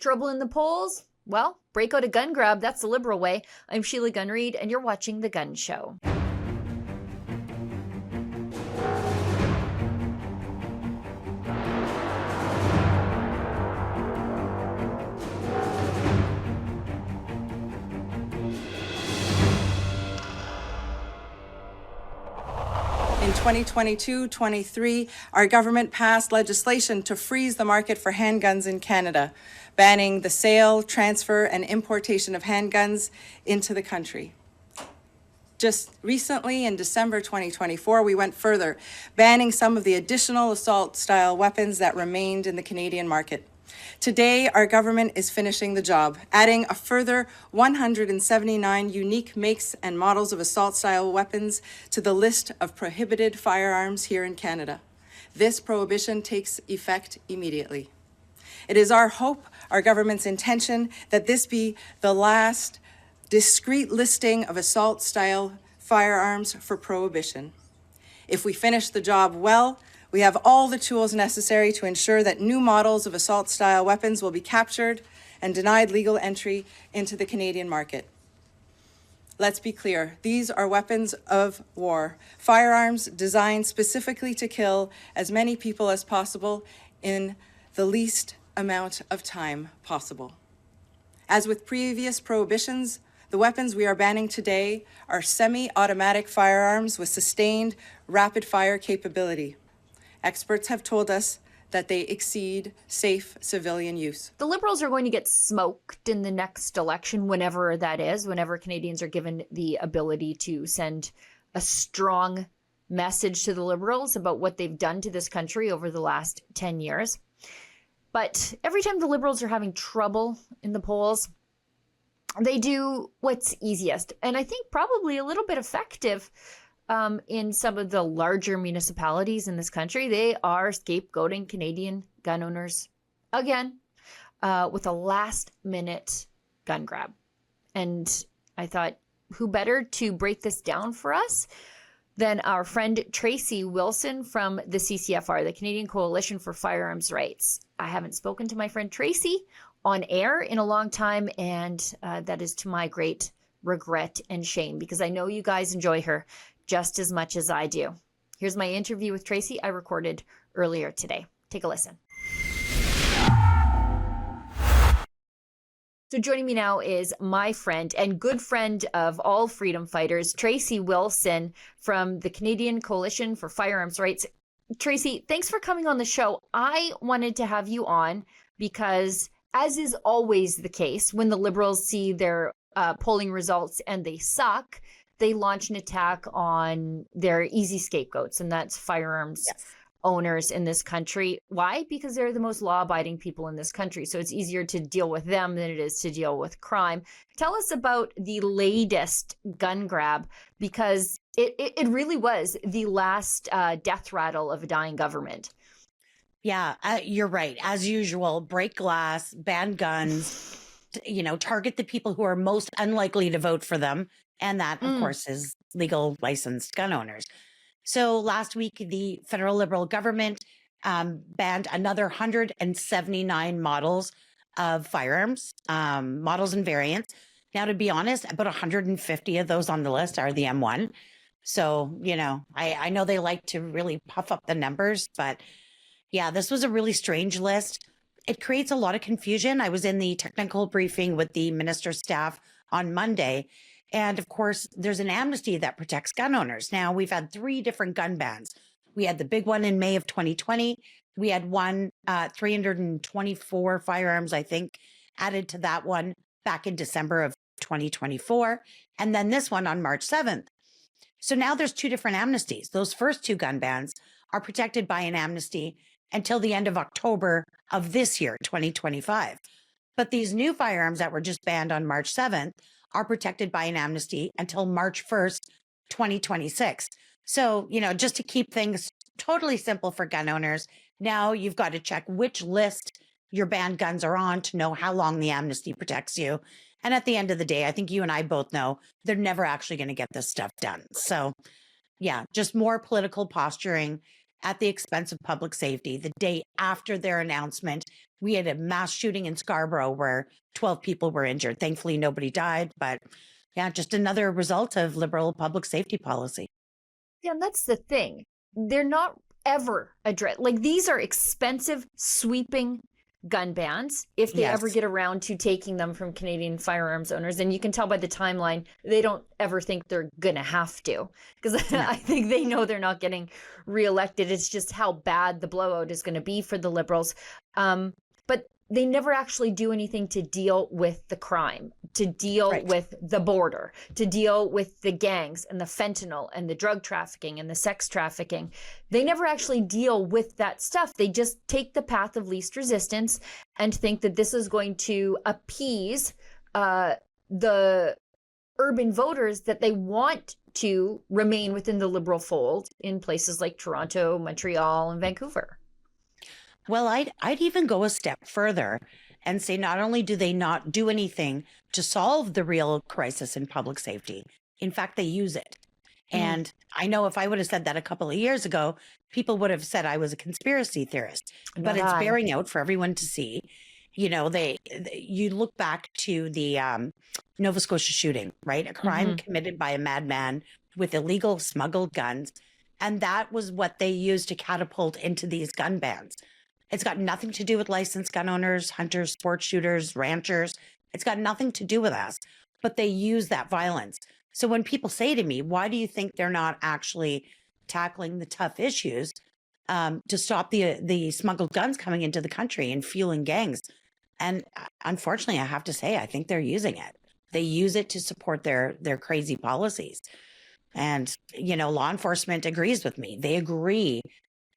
Trouble in the polls? Well, break out a gun grab. That's the Liberal way. I'm Sheila Gunn Reid, and you're watching The Gun Show. In 2022-23, our government passed legislation to freeze the market for handguns in Canada, banning the sale, transfer, and importation of handguns into the country. Just recently, in December 2024, we went further, banning some of the additional assault-style weapons that remained in the Canadian market. Today, our government is finishing the job, adding a further 179 unique makes and models of assault-style weapons to the list of prohibited firearms here in Canada. This prohibition takes effect immediately. It is our hope, our government's intention, that this be the last discrete listing of assault-style firearms for prohibition. If we finish the job well, we have all the tools necessary to ensure that new models of assault-style weapons will be captured and denied legal entry into the Canadian market. Let's be clear, these are weapons of war, firearms designed specifically to kill as many people as possible in the least amount of time possible. As with previous prohibitions, the weapons we are banning today are semi-automatic firearms with sustained rapid-fire capability. Experts have told us that they exceed safe civilian use. The Liberals are going to get smoked in the next election, whenever that is, whenever Canadians are given the ability to send a strong message to the Liberals about what they've done to this country over the last 10 years. But every time the Liberals are having trouble in the polls, they do what's easiest, and I think probably a little bit effective in some of the larger municipalities in this country. They are scapegoating Canadian gun owners again with a last-minute gun grab. And I thought, who better to break this down for us than our friend Tracey Wilson from the CCFR, the Canadian Coalition for Firearms Rights. I haven't spoken to my friend Tracey on air in a long time, and that is to my great regret and shame, because I know you guys enjoy her just as much as I do. Here's my interview with Tracey I recorded earlier today. Take a listen. So joining me now is my friend and good friend of all freedom fighters, Tracey Wilson from the Canadian Coalition for Firearms Rights. Tracey, thanks for coming on the show. I wanted to have you on because, as is always the case, when the Liberals see their polling results and they suck, they launch an attack on their easy scapegoats, and that's firearms owners in this country. Why? Because they're the most law-abiding people in this country. So it's easier to deal with them than it is to deal with crime. Tell us about the latest gun grab, because it really was the last death rattle of a dying government. Yeah, you're right. As usual, break glass, ban guns, target the people who are most unlikely to vote for them. And that, of course, is legal licensed gun owners. So last week, the federal Liberal government banned another 179 models of firearms, models and variants. Now, to be honest, about 150 of those on the list are the M1. So, I know they like to really puff up the numbers, but yeah, this was a really strange list. It creates a lot of confusion. I was in the technical briefing with the minister's staff on Monday. And of course, there's an amnesty that protects gun owners. Now, we've had 3 different gun bans. We had the big one in May of 2020. We had 324 firearms, I think, added to that one back in December of 2024. And then this one on March 7th. So now there's 2 different amnesties. Those first 2 gun bans are protected by an amnesty until the end of October of this year, 2025. But these new firearms that were just banned on March 7th are protected by an amnesty until March 1st, 2026. So, just to keep things totally simple for gun owners, now you've got to check which list your banned guns are on to know how long the amnesty protects you. And at the end of the day, I think you and I both know they're never actually going to get this stuff done. So, yeah, just more political posturing at the expense of public safety the day after their announcement We had a mass shooting in Scarborough where 12 people were injured. Thankfully, nobody died, but yeah, just another result of liberal public safety policy. Yeah, and that's the thing. They're not ever addressed. Like, these are expensive, sweeping gun bans if they ever Yes. get around to taking them from Canadian firearms owners. And you can tell by the timeline, they don't ever think they're going to have to, because No. I think they know they're not getting reelected. It's just how bad the blowout is going to be for the Liberals. But they never actually do anything to deal with the crime, to deal Right. with the border, to deal with the gangs and the fentanyl and the drug trafficking and the sex trafficking. They never actually deal with that stuff. They just take the path of least resistance and think that this is going to appease the urban voters that they want to remain within the Liberal fold in places like Toronto, Montreal, and Vancouver. Well, I'd even go a step further and say not only do they not do anything to solve the real crisis in public safety, in fact, they use it. And I know if I would have said that a couple of years ago, people would have said I was a conspiracy theorist. But it's bearing out for everyone to see. You know, you look back to the Nova Scotia shooting, right? A crime committed by a madman with illegal smuggled guns. And that was what they used to catapult into these gun bans. It's got nothing to do with licensed gun owners, hunters, sports shooters, ranchers. It's got nothing to do with us, but they use that violence. So when people say to me, why do you think they're not actually tackling the tough issues to stop the smuggled guns coming into the country and fueling gangs? And unfortunately, I have to say, I think they're using it. They use it to support their crazy policies. And, you know, law enforcement agrees with me. They agree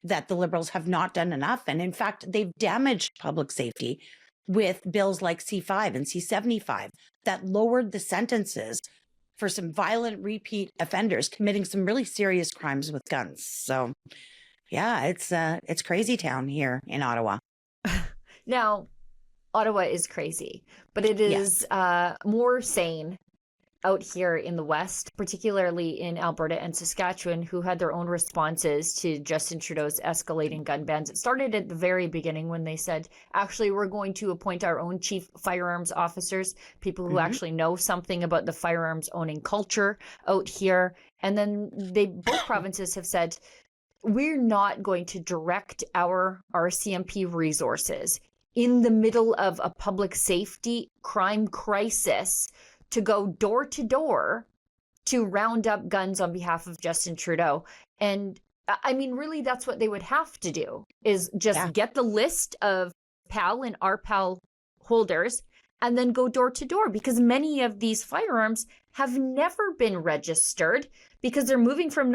that the Liberals have not done enough. And in fact, they've damaged public safety with bills like C5 and C75 that lowered the sentences for some violent repeat offenders committing some really serious crimes with guns. So yeah, it's crazy town here in Ottawa. Now, Ottawa is crazy, but it is more sane out here in the West, particularly in Alberta and Saskatchewan, who had their own responses to Justin Trudeau's escalating gun bans. It started at the very beginning when they said, actually, we're going to appoint our own chief firearms officers, people who actually know something about the firearms owning culture out here. And then both provinces have said, we're not going to direct our RCMP resources in the middle of a public safety crime crisis to go door to door to round up guns on behalf of Justin Trudeau. And I mean, really, that's what they would have to do, is just get the list of PAL and RPAL holders and then go door to door, because many of these firearms have never been registered because they're moving from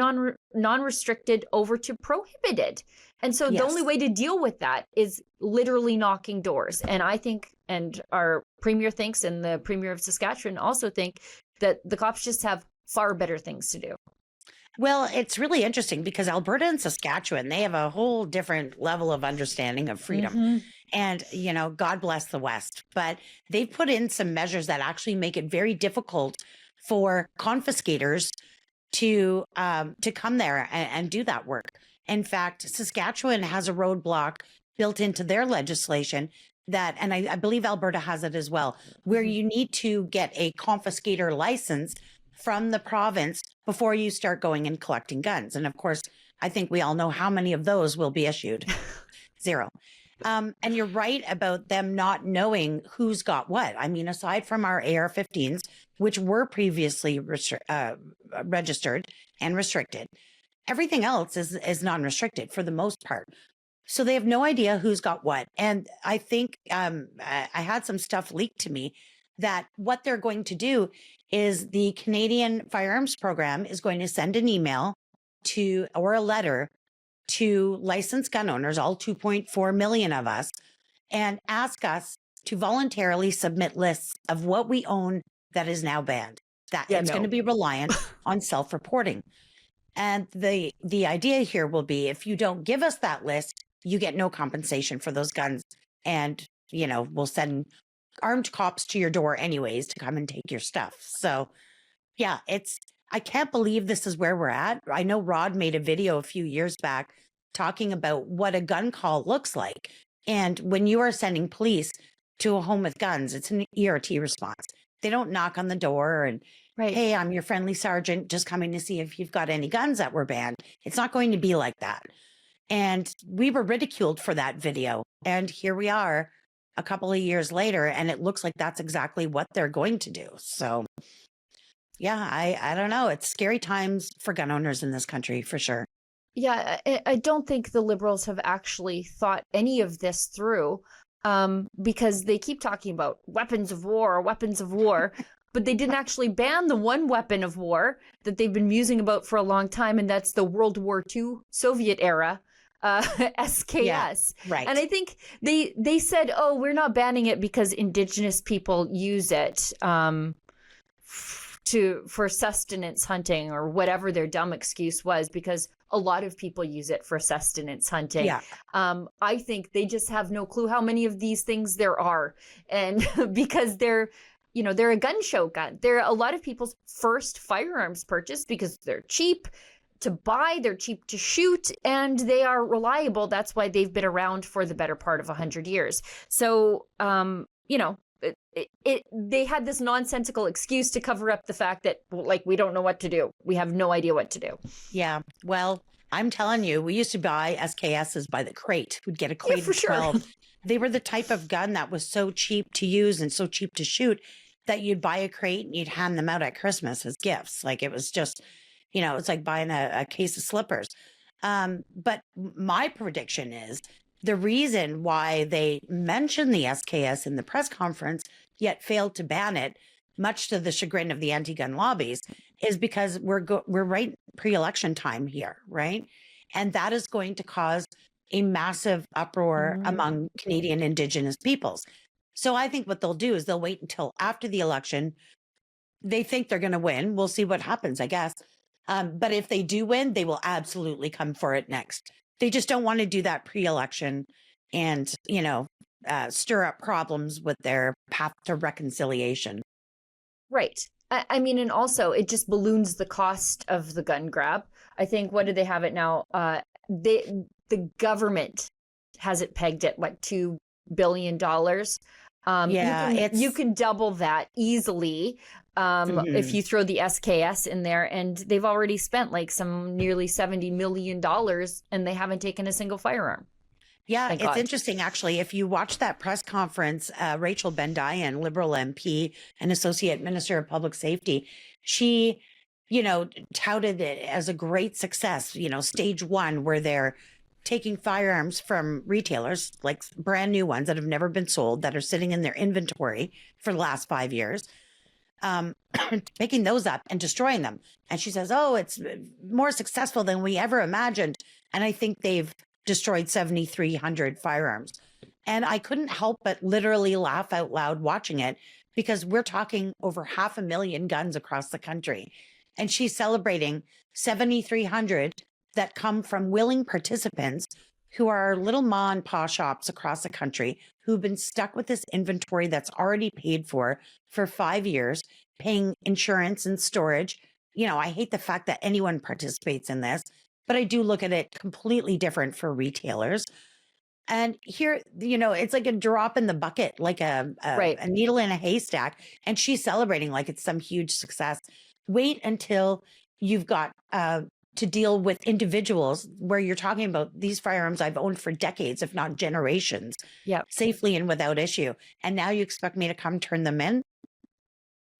non-restricted over to prohibited. And so the only way to deal with that is literally knocking doors. And I think, and our premier thinks, and the premier of Saskatchewan also think, that the cops just have far better things to do. Well, it's really interesting because Alberta and Saskatchewan, they have a whole different level of understanding of freedom. And, you know, God bless the West, but they've put in some measures that actually make it very difficult for confiscators to come there and do that work. In fact, Saskatchewan has a roadblock built into their legislation that, and I believe Alberta has it as well, where you need to get a confiscator license from the province before you start going and collecting guns. And of course, I think we all know how many of those will be issued. 0. And you're right about them not knowing who's got what. I mean, aside from our AR-15s, which were previously registered and restricted, everything else is non-restricted for the most part. So they have no idea who's got what. And I think I had some stuff leaked to me that what they're going to do is the Canadian Firearms Program is going to send an email or a letter to licensed gun owners, all 2.4 million of us, and ask us to voluntarily submit lists of what we own that is now banned. It's going to be reliant on self-reporting. And the idea here will be, if you don't give us that list, you get no compensation for those guns. And, you know, we'll send armed cops to your door anyways to come and take your stuff. So yeah, I can't believe this is where we're at. I know Rod made a video a few years back talking about what a gun call looks like. And when you are sending police to a home with guns, it's an ERT response. They don't knock on the door and, Right. hey, I'm your friendly sergeant, just coming to see if you've got any guns that were banned. It's not going to be like that. And we were ridiculed for that video. And here we are a couple of years later, and it looks like that's exactly what they're going to do. So, yeah, I don't know. It's scary times for gun owners in this country, for sure. Yeah, I don't think the Liberals have actually thought any of this through, because they keep talking about weapons of war, but they didn't actually ban the one weapon of war that they've been musing about for a long time, and that's the World War II Soviet era SKS. Yeah, right. And I think they said, oh, we're not banning it because Indigenous people use it for sustenance hunting, or whatever their dumb excuse was, because a lot of people use it for sustenance hunting. Yeah. I think they just have no clue how many of these things there are. And because they're a gun show gun. They're a lot of people's first firearms purchase because they're cheap to buy, they're cheap to shoot, and they are reliable. That's why they've been around for the better part of 100 years. So, they had this nonsensical excuse to cover up the fact that, like, we don't know what to do. We have no idea what to do. Yeah. Well, I'm telling you, we used to buy SKSs by the crate. We'd get a crate for of sure. 12. They were the type of gun that was so cheap to use and so cheap to shoot that you'd buy a crate and you'd hand them out at Christmas as gifts. Like, it was just, it's like buying a case of slippers. But my prediction is the reason why they mentioned the SKS in the press conference, yet failed to ban it, much to the chagrin of the anti-gun lobbies, is because we're right pre-election time here, right? And that is going to cause a massive uproar among Canadian Indigenous peoples. So I think what they'll do is they'll wait until after the election. They think they're going to win. We'll see what happens, I guess. But if they do win, they will absolutely come for it next. They just don't want to do that pre-election and, stir up problems with their path to reconciliation. Right. I mean, and also it just balloons the cost of the gun grab. I think, what do they have it now? The government has it pegged at what, $2 billion. You can double that easily if you throw the SKS in there, and they've already spent like some nearly $70 million, and they haven't taken a single firearm. Yeah, it's interesting, actually. If you watch that press conference, Rachel Bendayan, Liberal MP and Associate Minister of Public Safety, she, touted it as a great success, stage one, where they're taking firearms from retailers, like brand new ones that have never been sold, that are sitting in their inventory for the last 5 years, picking those up and destroying them. And she says, oh, it's more successful than we ever imagined. And I think they've destroyed 7,300 firearms. And I couldn't help but literally laugh out loud watching it, because we're talking over 500,000 guns across the country. And she's celebrating 7,300 that come from willing participants who are little ma and pa shops across the country who've been stuck with this inventory that's already paid for 5 years, paying insurance and storage. I hate the fact that anyone participates in this, but I do look at it completely different for retailers. And here, it's like a drop in the bucket, like a needle in a haystack. And she's celebrating like it's some huge success. Wait until you've got to deal with individuals where you're talking about these firearms I've owned for decades, if not generations, safely and without issue. And now you expect me to come turn them in?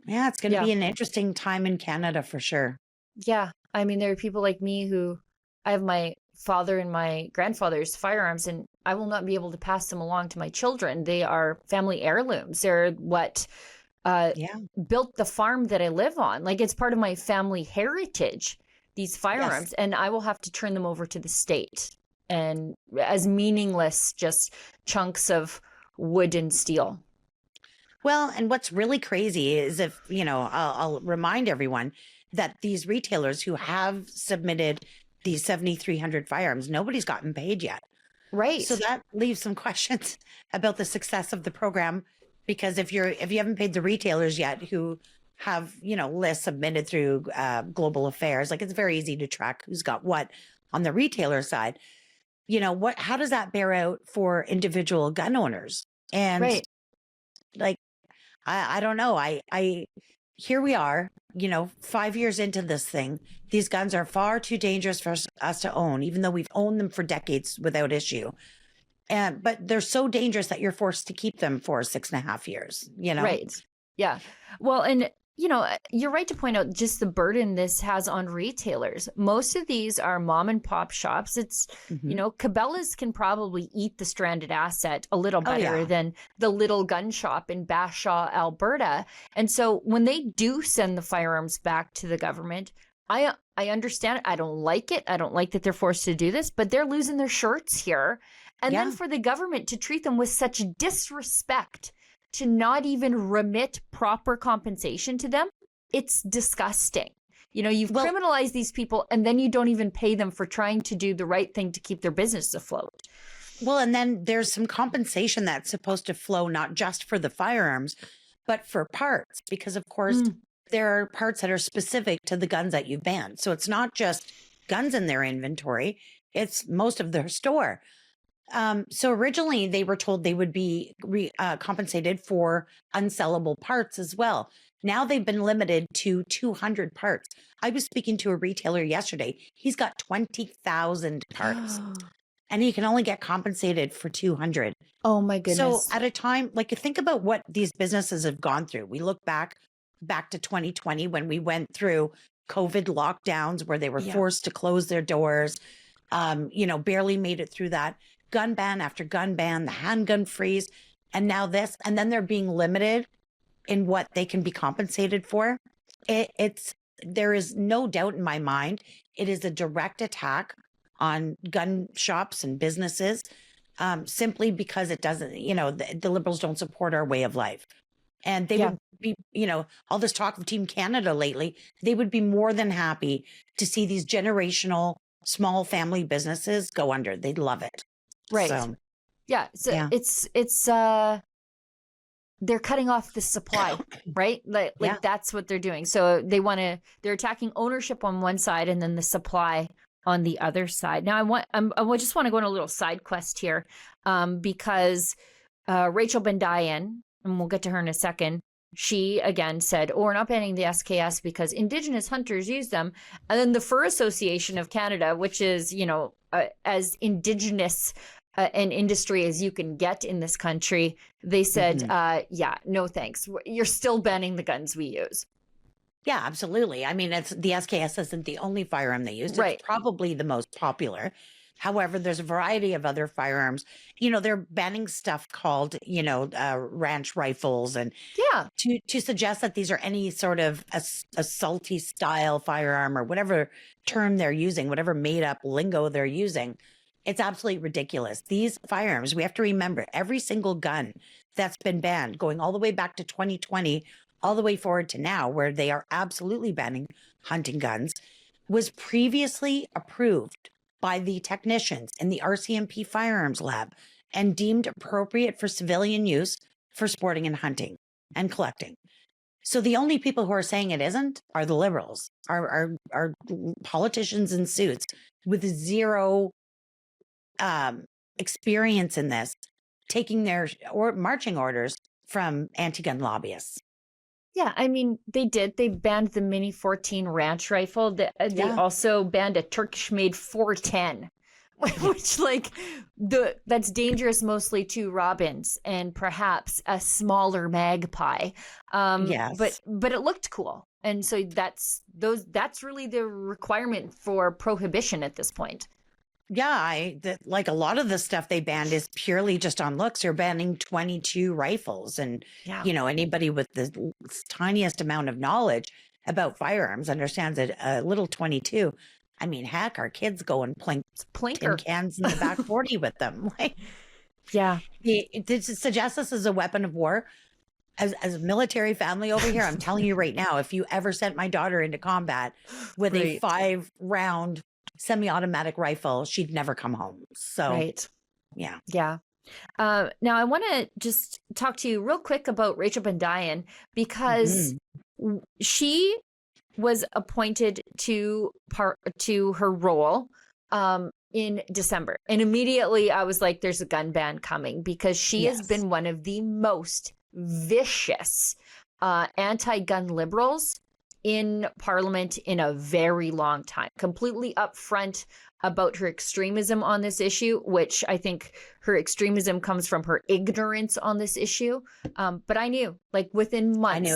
Yeah, it's going to be an interesting time in Canada for sure. Yeah. I mean, there are people like me who, I have my father and my grandfather's firearms, and I will not be able to pass them along to my children. They are family heirlooms. They're what built the farm that I live on. Like, it's part of my family heritage, these firearms, and I will have to turn them over to the state, and as meaningless just chunks of wood and steel. Well, and what's really crazy is if, I'll remind everyone that these retailers who have submitted these 7,300 firearms, nobody's gotten paid yet. Right. So that leaves some questions about the success of the program, because if you haven't paid the retailers yet who have, lists submitted through Global Affairs, like, it's very easy to track who's got what on the retailer side. how does that bear out for individual gun owners? And Right. like, I don't know. Here we are, 5 years into this thing. These guns are far too dangerous for us to own, even though we've owned them for decades without issue. But they're so dangerous that you're forced to keep them for 6.5 years. Right. Yeah. Well, and you're right to point out just the burden this has on retailers. Most of these are mom and pop shops. It's, Mhm. Cabela's can probably eat the stranded asset a little Oh, better yeah. than the little gun shop in Bashaw, Alberta. And so when they do send the firearms back to the government, I understand. I don't like it. I don't like that they're forced to do this, but they're losing their shirts here. And then Yeah. for the government to treat them with such disrespect, to not even remit proper compensation to them, it's disgusting. You've Well, criminalized these people and then you don't even pay them for trying to do the right thing to keep their business afloat. and then there's some compensation that's supposed to flow not just for the firearms, but for parts, because of course there are parts that are specific to the guns that you've banned. So it's not just guns in their inventory, it's most of their store. So originally they were told they would be compensated for unsellable parts as well. Now they've been limited to 200 parts. I was speaking to a retailer yesterday. He's got 20,000 parts and he can only get compensated for 200. Oh my So goodness. at a time, like, think about what these businesses have gone through. We look back to 2020 when we went through COVID lockdowns where they were Yeah. forced to close their doors, barely made it through that. Gun ban after gun ban, the handgun freeze, and now this, and then they're being limited in what they can be compensated for. There is no doubt in my mind, it is a direct attack on gun shops and businesses, simply because it doesn't, the Liberals don't support our way of life. And they Yeah. would be, all this talk of Team Canada lately, they would be more than happy to see these generational small family businesses go under. They'd love it. Right. So, Yeah. So yeah. it's they're cutting off the supply, right? Like Yeah. that's what they're doing. So they're attacking ownership on one side and then the supply on the other side. Now I just want to go on a little side quest here, because Rachel Bendayan, and we'll get to her in a second, she again said, we're not banning the SKS because Indigenous hunters use them. And then the Fur Association of Canada, which is, as Indigenous an industry as you can get in this country, they said, yeah, no thanks. You're still banning the guns we use. Yeah, absolutely. I mean, the SKS isn't the only firearm they use. Right. It's probably the most popular. However, there's a variety of other firearms. They're banning stuff called, ranch rifles, and Yeah. to suggest that these are any sort of assaulty style firearm or whatever term they're using, whatever made up lingo they're using. It's absolutely ridiculous. These firearms, we have to remember, every single gun that's been banned, going all the way back to 2020, all the way forward to now, where they are absolutely banning hunting guns, was previously approved by the technicians in the RCMP firearms lab and deemed appropriate for civilian use for sporting and hunting and collecting. So the only people who are saying it isn't are the Liberals, are politicians in suits with zero experience in this, taking their marching orders from anti-gun lobbyists. Yeah, I mean, they did. They banned the Mini 14 ranch rifle. They also banned a Turkish-made 410, which that's dangerous mostly to robins and perhaps a smaller magpie. Yes. But it looked cool, and so that's really the requirement for prohibition at this point. Yeah, like a lot of the stuff they banned is purely just on looks. You're banning 22 rifles, and anybody with the tiniest amount of knowledge about firearms understands that a little 22. I mean, heck, our kids go and plink tin cans in the back 40 with them. Yeah, to suggest this is a weapon of war. As a military family over here, I'm telling you right now, if you ever sent my daughter into combat with a 5-round semi-automatic rifle, she'd never come home. So, yeah. Now I want to just talk to you real quick about Rachel Bendayan, because she was appointed to her role in December. And immediately I was like, there's a gun ban coming, because she has Yes. been one of the most vicious anti-gun liberals in Parliament in a very long time. Completely upfront about her extremism on this issue, which I think her extremism comes from her ignorance on this issue. But I knew, like, within months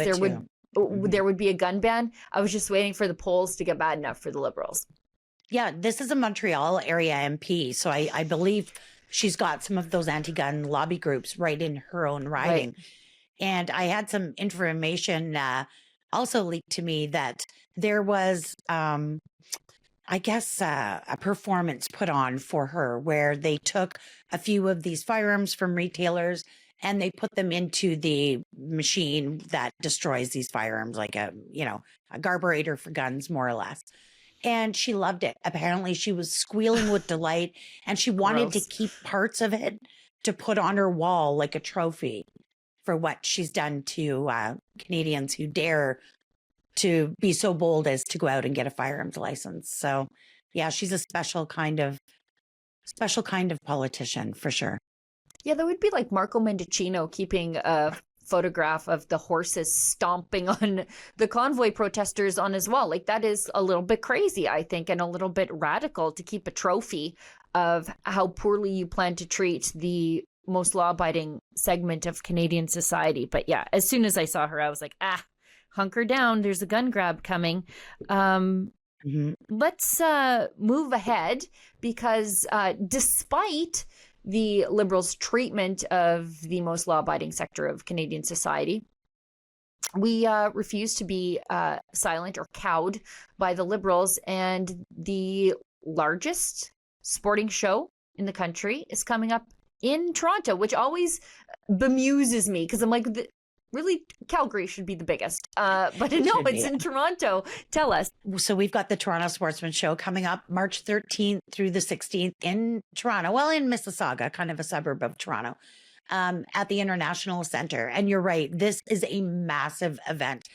there would be a gun ban. I was just waiting for the polls to get bad enough for the Liberals. Yeah, this is a Montreal area MP. So I believe she's got some of those anti-gun lobby groups right in her own riding. Right. And I had some information also leaked to me that there was, I guess, a performance put on for her where they took a few of these firearms from retailers and they put them into the machine that destroys these firearms, like a carburetor for guns, more or less. And she loved it. Apparently, she was squealing with delight, and she wanted to Gross. keep parts of it to put on her wall like a trophy for what she's done to Canadians who dare to be so bold as to go out and get a firearms license. So, yeah, she's a special kind of politician for sure. Yeah, that would be like Marco Mendicino keeping a photograph of the horses stomping on the convoy protesters on his wall. Like, that is a little bit crazy, I think, and a little bit radical to keep a trophy of how poorly you plan to treat the most law-abiding segment of Canadian society. But yeah, as soon as I saw her, I was like, hunker down. There's a gun grab coming. Let's move ahead, because despite the Liberals' treatment of the most law-abiding sector of Canadian society, we refuse to be silent or cowed by the Liberals. And the largest sporting show in the country is coming up in Toronto, which always bemuses me, because I'm like, really, Calgary should be the biggest. But no, it's in Toronto. Tell us. So we've got the Toronto Sportsman Show coming up March 13th through the 16th in Toronto, well, in Mississauga, kind of a suburb of Toronto, at the International Centre. And you're right, this is a massive event.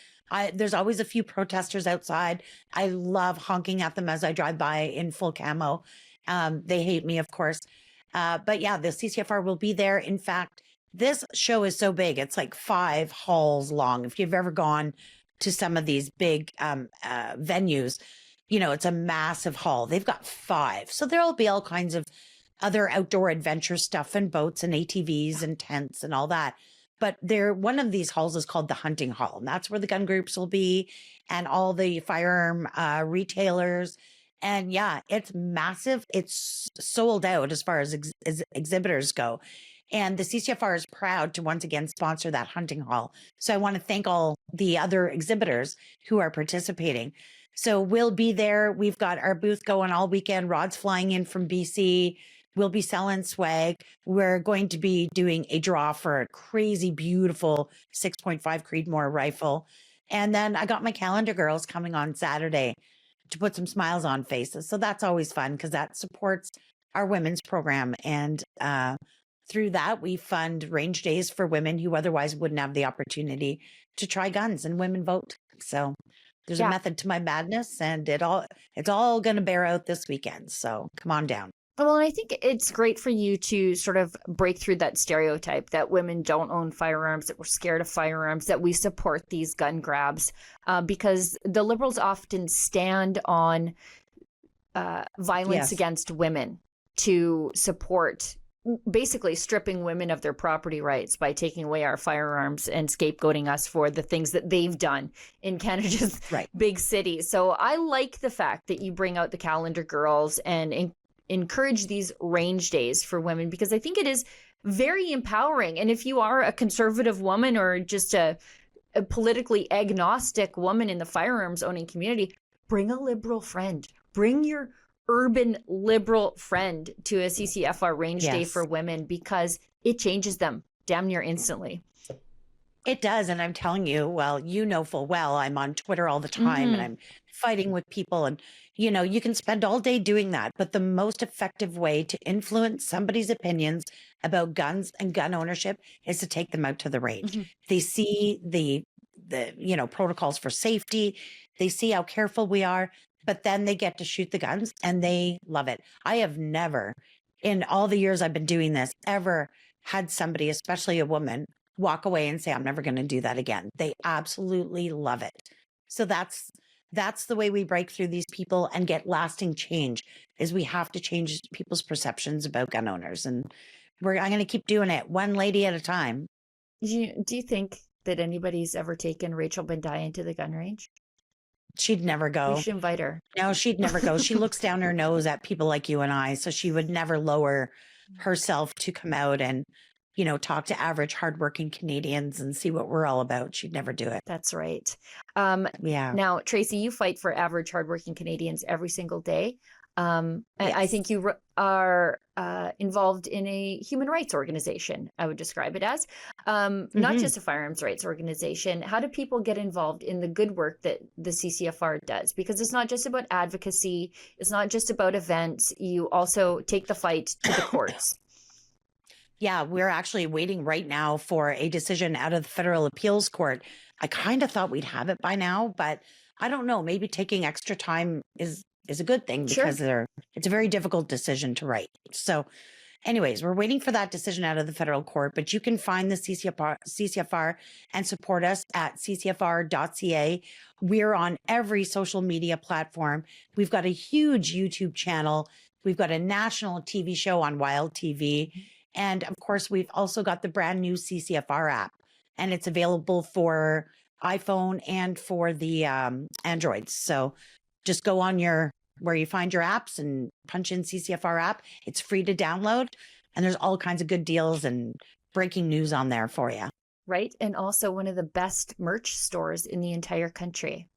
There's always a few protesters outside. I love honking at them as I drive by in full camo. They hate me, of course. But yeah, the CCFR will be there. In fact, this show is so big, it's like 5 halls long. If you've ever gone to some of these big venues, it's a massive hall. They've got 5. So there'll be all kinds of other outdoor adventure stuff and boats and ATVs and tents and all that. But one of these halls is called the Hunting Hall, and that's where the gun groups will be and all the firearm retailers. And yeah, it's massive. It's sold out as far as exhibitors go. And the CCFR is proud to once again sponsor that hunting hall. So I want to thank all the other exhibitors who are participating. So we'll be there. We've got our booth going all weekend. Rod's flying in from BC. We'll be selling swag. We're going to be doing a draw for a crazy, beautiful 6.5 Creedmoor rifle. And then I got my calendar girls coming on Saturday to put some smiles on faces. So that's always fun, because that supports our women's program. And through that, we fund range days for women who otherwise wouldn't have the opportunity to try guns, and women vote. So there's a method to my madness, and it's all going to bear out this weekend. So come on down. Well, and I think it's great for you to sort of break through that stereotype that women don't own firearms, that we're scared of firearms, that we support these gun grabs, because the Liberals often stand on violence against women to support basically stripping women of their property rights by taking away our firearms and scapegoating us for the things that they've done in Canada's big cities. So I like the fact that you bring out the calendar girls and encourage these range days for women, because I think it is very empowering. And if you are a conservative woman or just a politically agnostic woman in the firearms owning community, bring a Liberal friend, bring your urban Liberal friend to a CCFR range day for women, because it changes them damn near instantly. It does. And I'm telling you, well, full well, I'm on Twitter all the time and I'm fighting with people. And, you can spend all day doing that. But the most effective way to influence somebody's opinions about guns and gun ownership is to take them out to the range. They see the protocols for safety. They see how careful we are. but then they get to shoot the guns and they love it. I have never, in all the years I've been doing this, ever had somebody, especially a woman, walk away and say, I'm never going to do that again. They absolutely love it. So that's the way we break through these people and get lasting change, is we have to change people's perceptions about gun owners. And I'm going to keep doing it one lady at a time. Do you think that anybody's ever taken Rachel Bendiah into the gun range? She'd never go. We should invite her. No, she'd never go. She looks down her nose at people like you and I. So she would never lower herself to come out and, talk to average hardworking Canadians and see what we're all about. She'd never do it. That's right. Yeah. Now, Tracey, you fight for average hardworking Canadians every single day. Yes. I think you are involved in a human rights organization, I would describe it as, not just a firearms rights organization. How do people get involved in the good work that the CCFR does? Because it's not just about advocacy. It's not just about events. You also take the fight to the courts. Yeah, we're actually waiting right now for a decision out of the Federal Appeals Court. I kind of thought we'd have it by now, but I don't know. Maybe taking extra time is a good thing, because it's a very difficult decision to write. So anyways, we're waiting for that decision out of the federal court, but you can find the CCFR and support us at ccfr.ca. We're on every social media platform. We've got a huge YouTube channel. We've got a national TV show on Wild TV. And of course, we've also got the brand new CCFR app, and it's available for iPhone and for the Androids. So just go on where you find your apps and punch in CCFR app. It's free to download, and there's all kinds of good deals and breaking news on there for you. Right. And also one of the best merch stores in the entire country.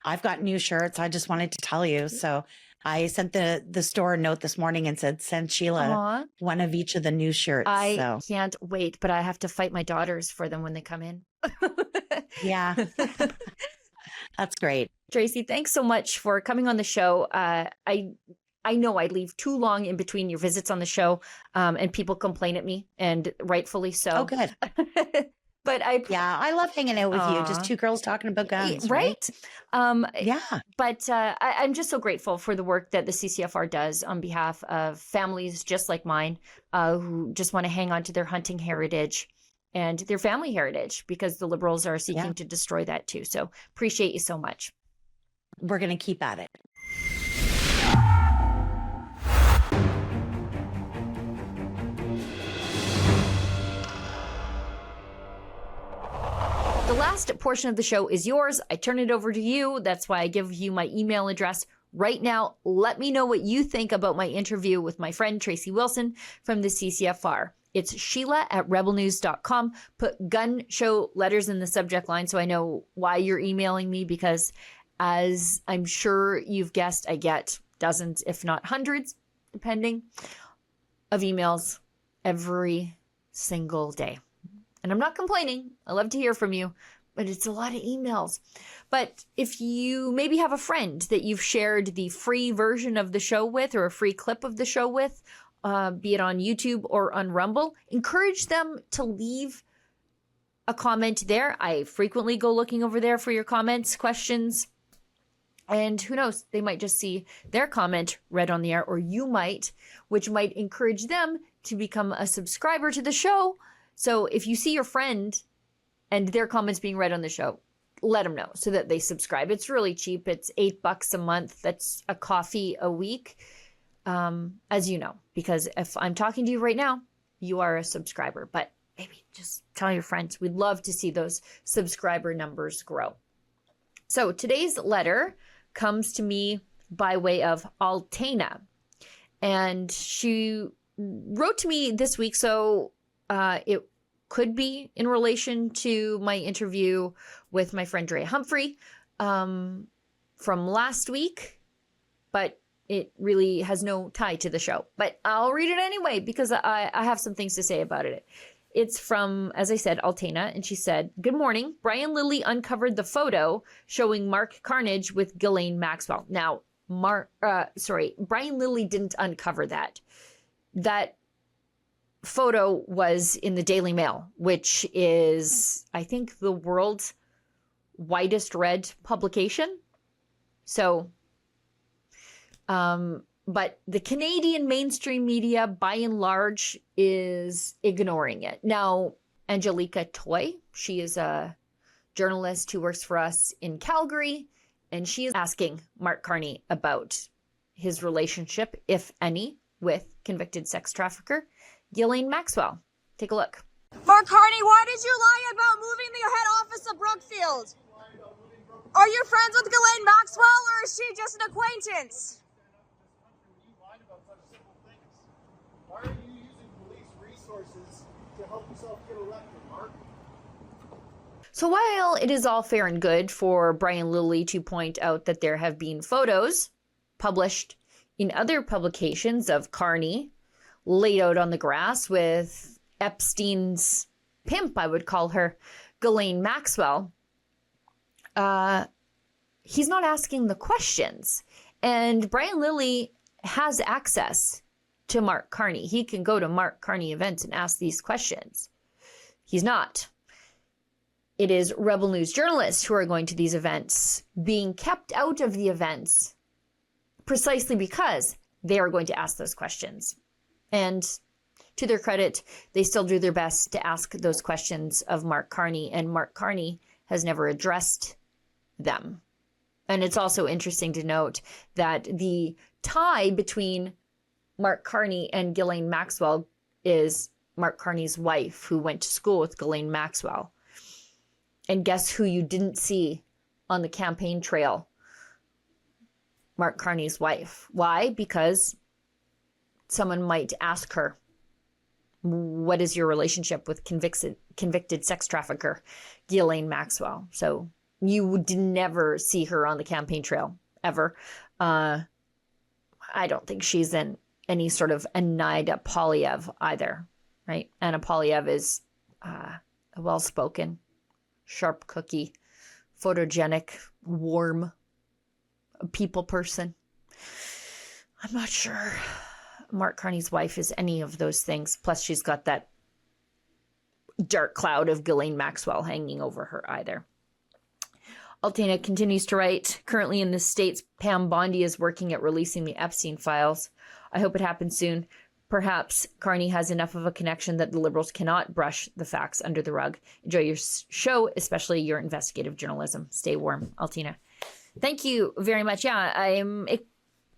I've got new shirts. I just wanted to tell you. So I sent the store a note this morning and said, send Sheila one of each of the new shirts. I can't wait, but I have to fight my daughters for them when they come in. Yeah. That's great. Tracey, thanks so much for coming on the show. I know I leave too long in between your visits on the show, and people complain at me, and rightfully so. Oh, good. But I love hanging out with you. Just two girls talking about guns, right? Yeah. But I'm just so grateful for the work that the CCFR does on behalf of families just like mine, who just want to hang on to their hunting heritage and their family heritage, because the Liberals are seeking to destroy that too. So appreciate you so much. We're going to keep at it. The last portion of the show is yours. I turn it over to you. That's why I give you my email address right now. Let me know what you think about my interview with my friend Tracey Wilson from the CCFR. It's Sheila@RebelNews.com. Put gun show letters in the subject line so I know why you're emailing me, because as I'm sure you've guessed, I get dozens, if not hundreds, depending, of emails every single day. And I'm not complaining. I love to hear from you, but it's a lot of emails. But if you maybe have a friend that you've shared the free version of the show with, or a free clip of the show with, be it on YouTube or on Rumble, encourage them to leave a comment there. I frequently go looking over there for your comments, questions, and who knows, they might just see their comment read on the air, or you might, which might encourage them to become a subscriber to the show. So if you see your friend and their comments being read on the show, let them know so that they subscribe. It's really cheap. It's $8 a month. That's a coffee a week, as you know, because if I'm talking to you right now, you are a subscriber. But maybe just tell your friends. We'd love to see those subscriber numbers grow. So today's letter comes to me by way of Altena. And she wrote to me this week, so it could be in relation to my interview with my friend Drea Humphrey from last week, but it really has no tie to the show. But I'll read it anyway, because I have some things to say about it. It's from, as I said, Altena, and she said, "Good morning. Brian Lilly uncovered the photo showing Mark Carnage with Ghislaine Maxwell." Now, Brian Lilly didn't uncover that. That photo was in the Daily Mail, which is, I think, the world's widest read publication. So But the Canadian mainstream media, by and large, is ignoring it. Now, Angelica Toy, she is a journalist who works for us in Calgary, and she is asking Mark Carney about his relationship, if any, with convicted sex trafficker Ghislaine Maxwell. Take a look. Mark Carney, why did you lie about moving the head office of Brookfield? Are you friends with Ghislaine Maxwell, or is she just an acquaintance? Why are you using police resources to help yourself get elected, Mark? So while it is all fair and good for Brian Lilley to point out that there have been photos published in other publications of Carney laid out on the grass with Epstein's pimp, I would call her, Ghislaine Maxwell, he's not asking the questions. And Brian Lilley has access to Mark Carney. He can go to Mark Carney events and ask these questions. He's not. It is Rebel News journalists who are going to these events, being kept out of the events precisely because they are going to ask those questions. And to their credit, they still do their best to ask those questions of Mark Carney, and Mark Carney has never addressed them. And it's also interesting to note that the tie between Mark Carney and Ghislaine Maxwell is Mark Carney's wife, who went to school with Ghislaine Maxwell. And guess who you didn't see on the campaign trail? Mark Carney's wife. Why? Because someone might ask her, what is your relationship with convicted sex trafficker Ghislaine Maxwell? So you would never see her on the campaign trail, ever. I don't think she's in any sort of Anida Polyev either, right? Anna Polyev is a well-spoken, sharp cookie, photogenic, warm people person. I'm not sure Mark Carney's wife is any of those things. Plus, she's got that dark cloud of Ghislaine Maxwell hanging over her either. Altina continues to write, currently in the States, Pam Bondi is working at releasing the Epstein files. I hope it happens soon. Perhaps Carney has enough of a connection that the Liberals cannot brush the facts under the rug. Enjoy your show, especially your investigative journalism. Stay warm, Altina. Thank you very much. Yeah, I'm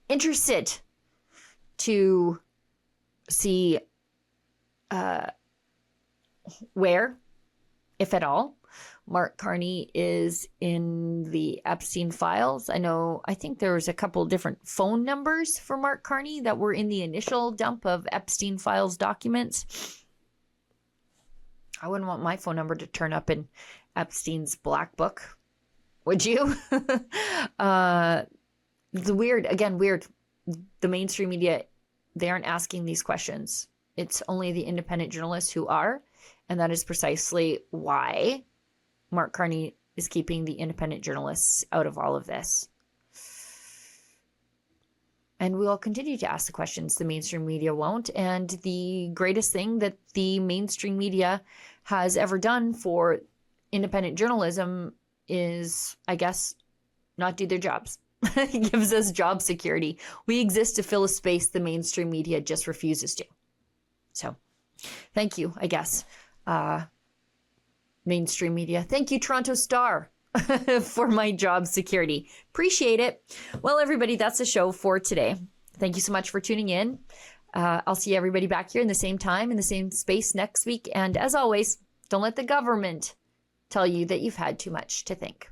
interested to see where, if at all, Mark Carney is in the Epstein files. I think there was a couple different phone numbers for Mark Carney that were in the initial dump of Epstein files documents. I wouldn't want my phone number to turn up in Epstein's black book. Would you? It's weird. Again, weird. The mainstream media, they aren't asking these questions. It's only the independent journalists who are. And that is precisely why Mark Carney is keeping the independent journalists out of all of this. And we'll continue to ask the questions. The mainstream media won't. And the greatest thing that the mainstream media has ever done for independent journalism is, I guess, not do their jobs. It gives us job security. We exist to fill a space the mainstream media just refuses to. So, thank you, I guess. Mainstream media. Thank you, Toronto Star, for my job security. Appreciate it. Well, everybody, that's the show for today. Thank you so much for tuning in. I'll see everybody back here in the same time, in the same space next week. And as always, don't let the government tell you that you've had too much to think.